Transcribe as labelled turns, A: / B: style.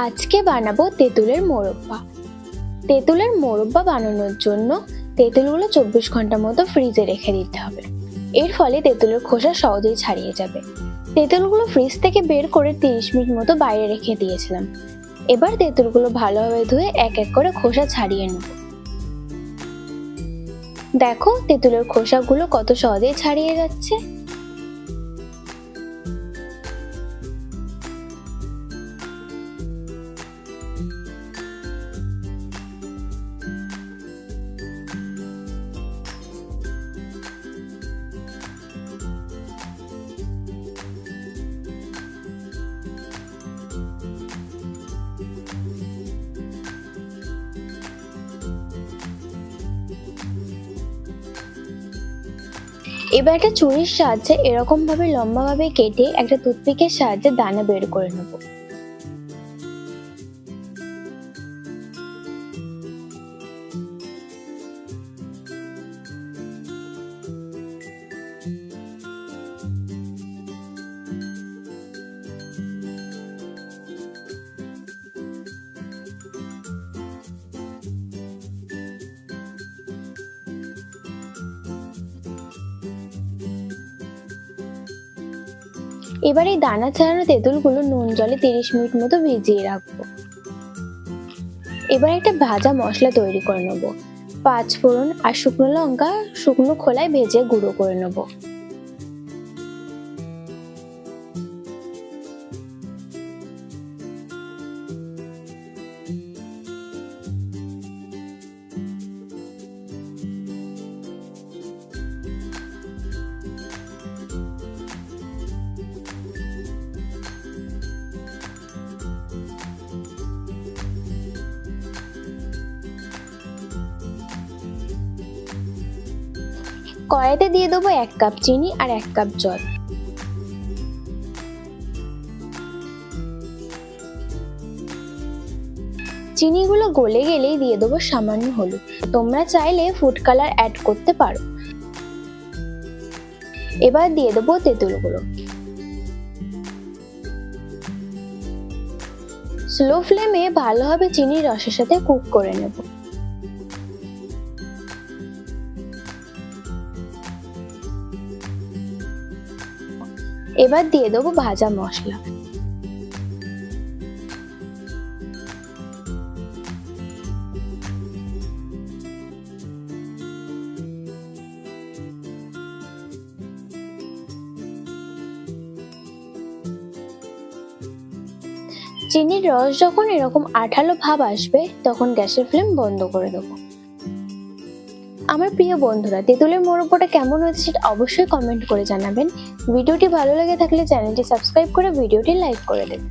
A: আজকে বানাবো তেঁতুলের মোরব্বা। তেঁতুলের মোরব্বা বানানোর জন্য তেঁতুলগুলো 24 ঘন্টা মতো ফ্রিজে রেখে দিতে হবে। এর ফলে তেঁতুলের খোসা সহজেই ছাড়িয়ে যাবে। তেঁতুলগুলো ফ্রিজ থেকে বের করে 30 মিনিট মতো বাইরে রেখে দিয়েছিলাম। এবার তেঁতুলগুলো ভালোভাবে ধুয়ে এক এক করে খোসা ছাড়িয়ে নেব। দেখো তেঁতুলের খোসাগুলো কত সহজেই ছাড়িয়ে যাচ্ছে। এবার একটা ছুরির সাহায্যে এরকম ভাবে লম্বা ভাবে কেটে একটা টুথপিকের সাহায্যে দানা বের করে নেব। এবার এই দানা ছাড়ানো তেঁতুলগুলো নুন জলে 30 মিনিট মতো ভিজিয়ে রাখবো। এবার একটা ভাজা মশলা তৈরি করে নেব। 5 ফোড়ন আর শুকনো লঙ্কা শুকনো খোলায় ভেজে গুঁড়ো করে নেব। কড়াইতে দিয়ে দেবো 1 কাপ চিনি আর 1 কাপ জল। চিনিগুলো গলে গেলেই দিয়ে দেবো সামান্য হলুদ। তোমরা চাইলে ফুড কালার অ্যাড করতে পারো। এবার দিয়ে দেবো তেঁতুলগুলো। স্লো ফ্লেমে ভালোভাবে চিনির রসের সাথে কুক করে নেব। এবার দিয়ে দেবো ভাজা মশলা। চিনির রস যখন এরকম আঠালো ভাব আসবে তখন গ্যাসের ফ্লেম বন্ধ করে দেবো। আমার প্রিয় বন্ধুরা, তেঁতুলের মোরব্বাটা কেমন হয়েছে সেটা অবশ্যই কমেন্ট করে জানাবেন। ভিডিওটি ভালো লেগে থাকলে চ্যানেলটি সাবস্ক্রাইব করে ভিডিওটি লাইক করে দেবেন।